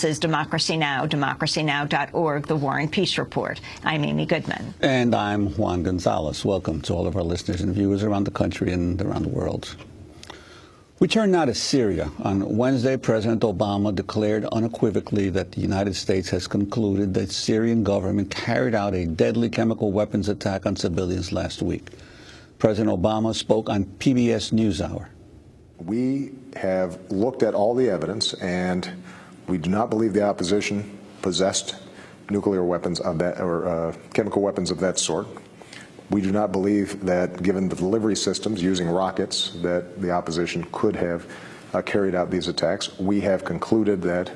This is Democracy Now!, democracynow.org, The War and Peace Report. I'm Amy Goodman. And I'm Juan Gonzalez. Welcome to all of our listeners and viewers around the country and around the world. We turn now to Syria. On Wednesday, President Obama declared unequivocally that the United States has concluded that the Syrian government carried out a deadly chemical weapons attack on civilians last week. President Obama spoke on PBS NewsHour. We have looked at all the evidence, and we do not believe the opposition possessed nuclear weapons of that or chemical weapons of that sort. We do not believe that, given the delivery systems using rockets, that the opposition could have carried out these attacks. We have concluded that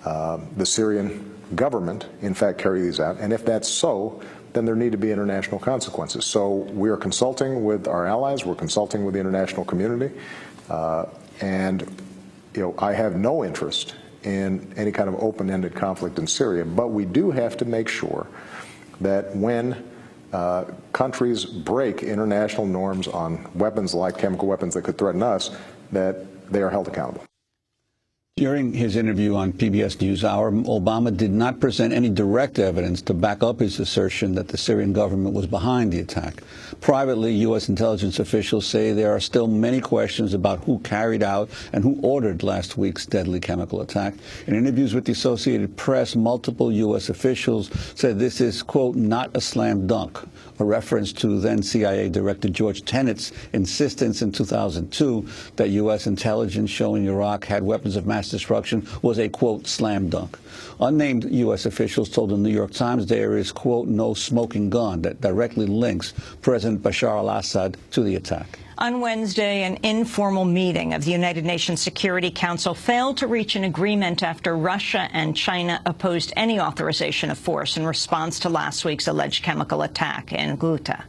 the Syrian government, in fact, carried these out. And if that's so, then there need to be international consequences. So we are consulting with our allies. We're consulting with the international community. And I have no interest in any kind of open-ended conflict in Syria. But we do have to make sure that when countries break international norms on weapons like chemical weapons that could threaten us, that they are held accountable. During his interview on PBS NewsHour, Obama did not present any direct evidence to back up his assertion that the Syrian government was behind the attack. Privately, U.S. intelligence officials say there are still many questions about who carried out and who ordered last week's deadly chemical attack. In interviews with the Associated Press, multiple U.S. officials said this is, quote, not a slam dunk, a reference to then CIA Director George Tenet's insistence in 2002 that U.S. intelligence showing Iraq had weapons of mass destruction was a, quote, slam dunk. Unnamed U.S. officials told the New York Times there is, quote, no smoking gun that directly links President Bashar al-Assad to the attack. On Wednesday, an informal meeting of the United Nations Security Council failed to reach an agreement after Russia and China opposed any authorization of force in response to last week's alleged chemical attack in Ghouta.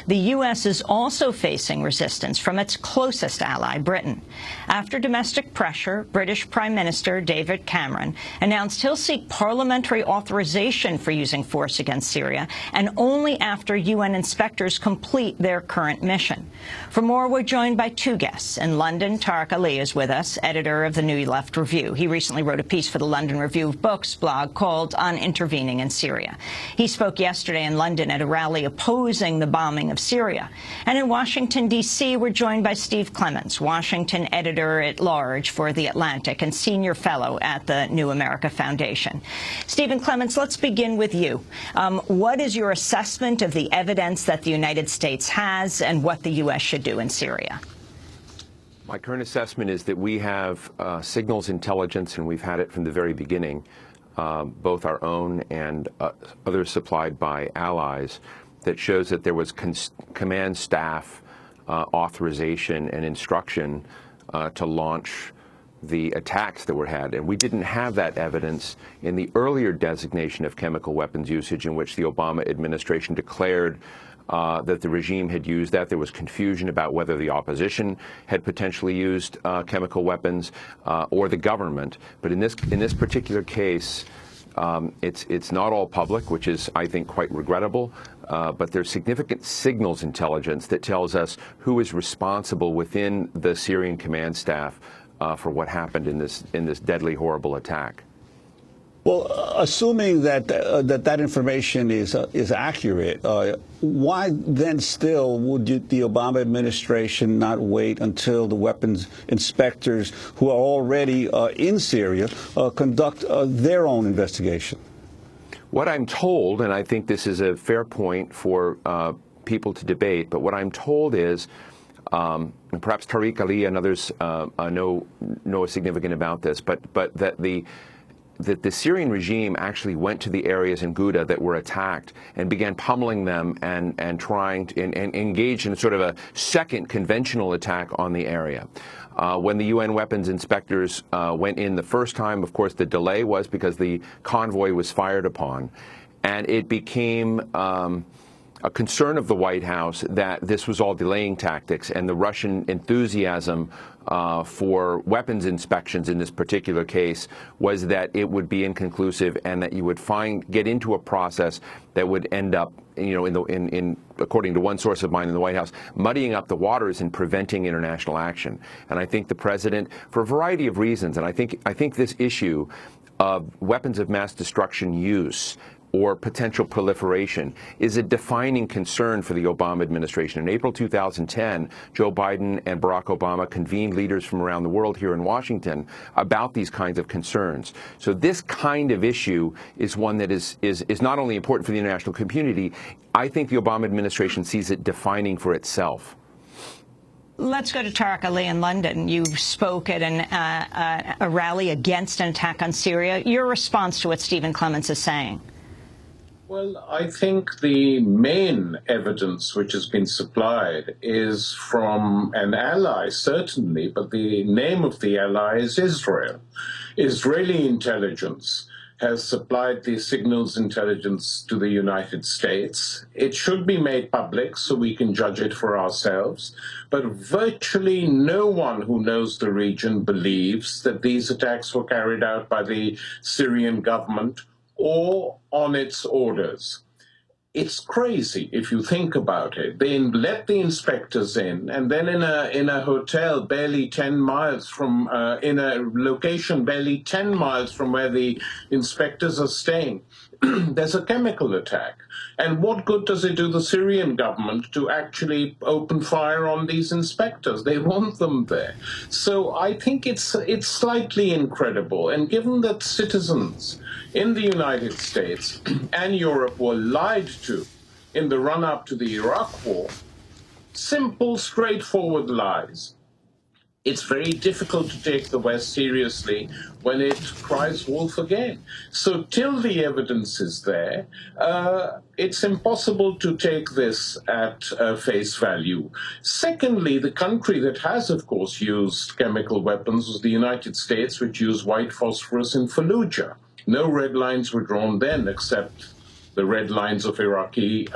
The U.S. is also facing resistance from its closest ally, Britain. After domestic pressure, British Prime Minister David Cameron announced he'll seek parliamentary authorization for using force against Syria, and only after UN inspectors complete their current mission. For more, we're joined by two guests. In London, Tariq Ali is with us, editor of the New Left Review. He recently wrote a piece for the London Review of Books blog called On Intervening in Syria. He spoke yesterday in London at a rally opposing the bombing of Syria. And in Washington, D.C., we're joined by Steve Clements, Washington editor-at-large for The Atlantic and senior fellow at the New America Foundation. Stephen Clements, let's begin with you. What is your assessment of the evidence that the United States has and what the U.S. should do in Syria? My current assessment is that we have signals intelligence, and we've had it from the very beginning, both our own and others supplied by allies, that shows that there was command staff authorization and instruction to launch the attacks that were had. And we didn't have that evidence in the earlier designation of chemical weapons usage, in which the Obama administration declared that the regime had used that. There was confusion about whether the opposition had potentially used chemical weapons or the government. But in this particular case, it's not all public, which is, I think, quite regrettable. But there's significant signals intelligence that tells us who is responsible within the Syrian command staff for what happened in this deadly, horrible attack. Well, assuming that that information is accurate, why then still would the Obama administration not wait until the weapons inspectors who are already in Syria conduct their own investigation? What I'm told, and I think this is a fair point for people to debate, but what I'm told is, and perhaps Tariq Ali and others know significant about this, but that the Syrian regime actually went to the areas in Ghouta that were attacked and began pummeling them and trying to engage in sort of a second conventional attack on the area. When the UN weapons inspectors went in the first time, of course, the delay was because the convoy was fired upon, and it became a concern of the White House that this was all delaying tactics, and the Russian enthusiasm for weapons inspections in this particular case was that it would be inconclusive, and that you would get into a process that would end up, according to one source of mine in the White House, muddying up the waters and preventing international action. And I think the president, for a variety of reasons, and I think this issue of weapons of mass destruction use or potential proliferation is a defining concern for the Obama administration. In April 2010, Joe Biden and Barack Obama convened leaders from around the world here in Washington about these kinds of concerns. So this kind of issue is one that is not only important for the international community, I think the Obama administration sees it defining for itself. Let's go to Tariq Ali in London. You spoke at a rally against an attack on Syria. Your response to what Stephen Clements is saying? Well, I think the main evidence which has been supplied is from an ally, certainly, but the name of the ally is Israel. Israeli intelligence has supplied the signals intelligence to the United States. It should be made public so we can judge it for ourselves. But virtually no one who knows the region believes that these attacks were carried out by the Syrian government or on its orders. It's crazy if you think about it. They let the inspectors in, and then in a hotel barely 10 miles from, in a location barely 10 miles from where the inspectors are staying, there's a chemical attack. And what good does it do the Syrian government to actually open fire on these inspectors? They want them there. So I think it's slightly incredible. And given that citizens in the United States and Europe were lied to in the run-up to the Iraq War, simple, straightforward lies, it's very difficult to take the West seriously when it cries wolf again. So till the evidence is there, it's impossible to take this at face value. Secondly, the country that has, of course, used chemical weapons was the United States, which used white phosphorus in Fallujah. No red lines were drawn then except the red lines of Iraqi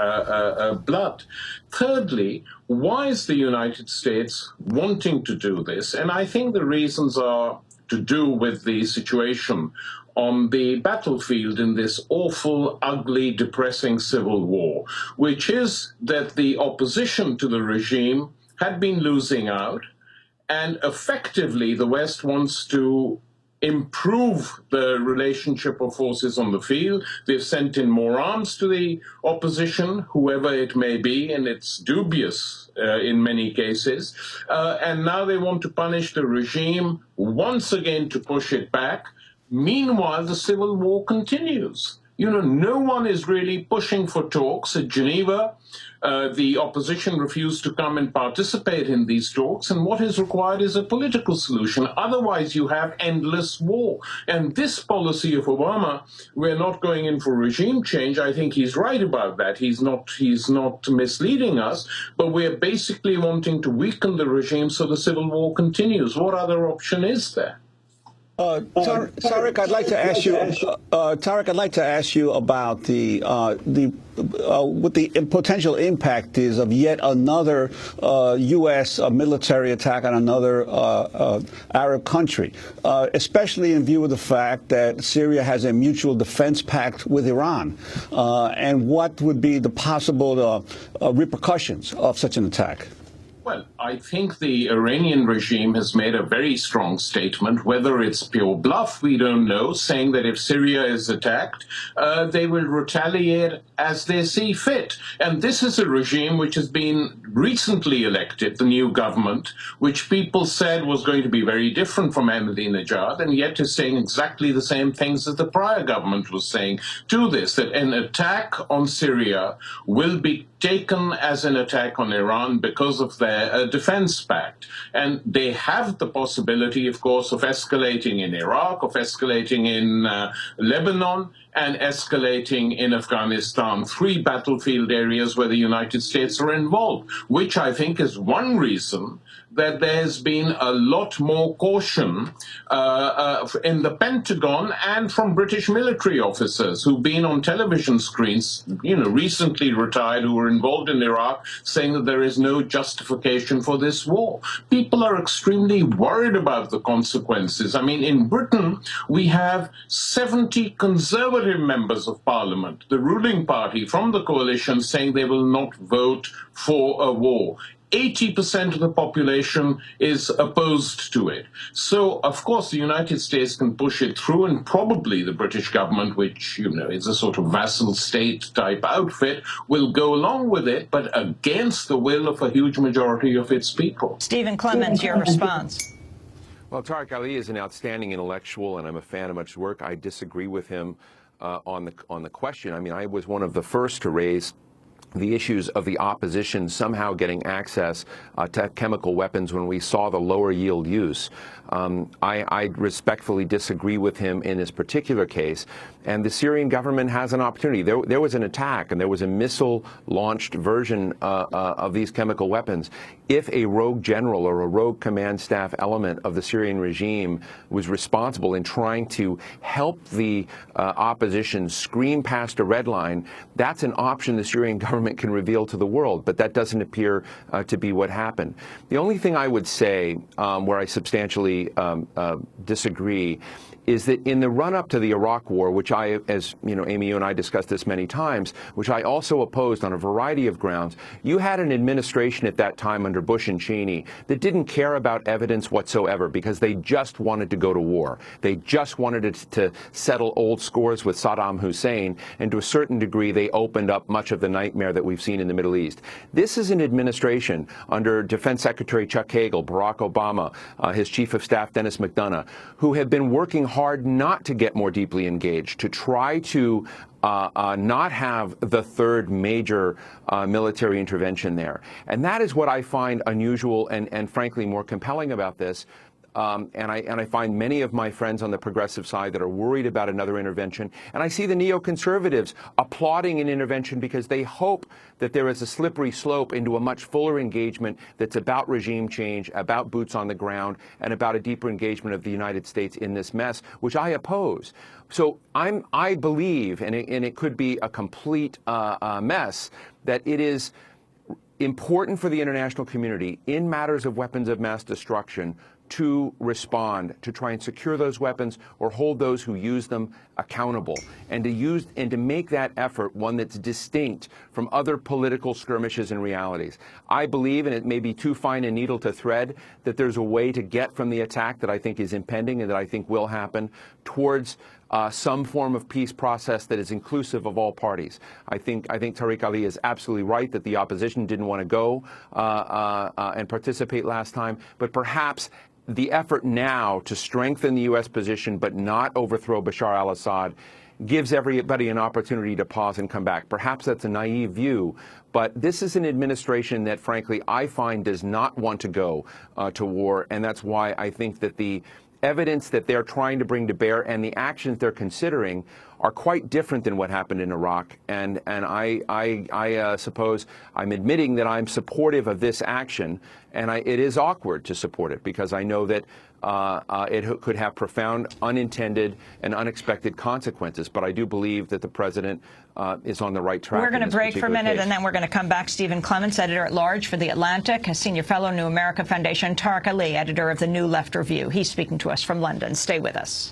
blood. Thirdly, why is the United States wanting to do this? And I think the reasons are to do with the situation on the battlefield in this awful, ugly, depressing civil war, which is that the opposition to the regime had been losing out, and effectively the West wants to improve the relationship of forces on the field. They've sent in more arms to the opposition, whoever it may be, and it's dubious in many cases. And now they want to punish the regime once again to push it back. Meanwhile, the civil war continues. You know, no one is really pushing for talks at Geneva. The opposition refused to come and participate in these talks, and what is required is a political solution. Otherwise, you have endless war. And this policy of Obama, we're not going in for regime change. I think he's right about that. He's not misleading us, but we're basically wanting to weaken the regime so the civil war continues. What other option is there? Tariq, I'd like to ask you. Tariq, I'd like to ask you about what the potential impact is of yet another U.S. military attack on another Arab country, especially in view of the fact that Syria has a mutual defense pact with Iran, and what would be the possible repercussions of such an attack? Well, I think the Iranian regime has made a very strong statement, whether it's pure bluff, we don't know, saying that if Syria is attacked, they will retaliate as they see fit. And this is a regime which has been recently elected, the new government, which people said was going to be very different from Ahmadinejad, and yet is saying exactly the same things that the prior government was saying to this, that an attack on Syria will be taken as an attack on Iran because of their defense pact. And they have the possibility, of course, of escalating in Iraq, of escalating in Lebanon, and escalating in Afghanistan, 3 battlefield areas where the United States are involved, which I think is one reason that there's been a lot more caution in the Pentagon and from British military officers who've been on television screens, you know, recently retired, who were involved in Iraq, saying that there is no justification for this war. People are extremely worried about the consequences. I mean, in Britain, we have 70 conservative members of parliament, the ruling party from the coalition, saying they will not vote for a war. 80% of the population is opposed to it. So, of course, the United States can push it through, and probably the British government, which, you know, is a sort of vassal state type outfit, will go along with it, but against the will of a huge majority of its people. Stephen Clemens, your response. Well, Tariq Ali is an outstanding intellectual, and I'm a fan of much work. I disagree with him on the question. I mean, I was one of the first to raise the issues of the opposition somehow getting access to chemical weapons when we saw the lower yield use. I respectfully disagree with him in this particular case, and the Syrian government has an opportunity. There was an attack, and there was a missile-launched version of these chemical weapons. If a rogue general or a rogue command staff element of the Syrian regime was responsible in trying to help the opposition scream past a red line, that's an option the Syrian government can reveal to the world, but that doesn't appear to be what happened. The only thing I would say where I substantially disagree is that in the run-up to the Iraq War, which I, as you know, Amy, you and I discussed this many times, which I also opposed on a variety of grounds, you had an administration at that time under Bush and Cheney that didn't care about evidence whatsoever because they just wanted to go to war. They just wanted to settle old scores with Saddam Hussein, and to a certain degree, they opened up much of the nightmare that we've seen in the Middle East. This is an administration under Defense Secretary Chuck Hagel, Barack Obama, his Chief of Staff, Dennis McDonough, who have been working hard not to get more deeply engaged, to try to not have the third major military intervention there. And that is what I find unusual and frankly more compelling about this. And I find many of my friends on the progressive side that are worried about another intervention. And I see the neoconservatives applauding an intervention because they hope that there is a slippery slope into a much fuller engagement that's about regime change, about boots on the ground, and about a deeper engagement of the United States in this mess, which I oppose. So I believe, and it could be a complete mess, that it is important for the international community in matters of weapons of mass destruction to respond, to try and secure those weapons or hold those who use them accountable, and to make that effort one that's distinct from other political skirmishes and realities. I believe, and it may be too fine a needle to thread, that there's a way to get from the attack that I think is impending and that I think will happen towards some form of peace process that is inclusive of all parties. I think Tariq Ali is absolutely right that the opposition didn't want to go and participate last time, but perhaps the effort now to strengthen the U.S. position but not overthrow Bashar al-Assad gives everybody an opportunity to pause and come back. Perhaps that's a naive view, but this is an administration that, frankly, I find does not want to go to war, and that's why I think that the evidence that they're trying to bring to bear and the actions they're considering are quite different than what happened in Iraq. And I suppose I'm admitting that I'm supportive of this action, and it is awkward to support it because I know that it could have profound unintended and unexpected consequences. But I do believe that the president is on the right track. We're going to break for a minute, and then we're going to come back. Stephen Clemens, editor-at-large for The Atlantic, a senior fellow, New America Foundation. Tariq Ali, editor of the New Left Review. He's speaking to us from London. Stay with us.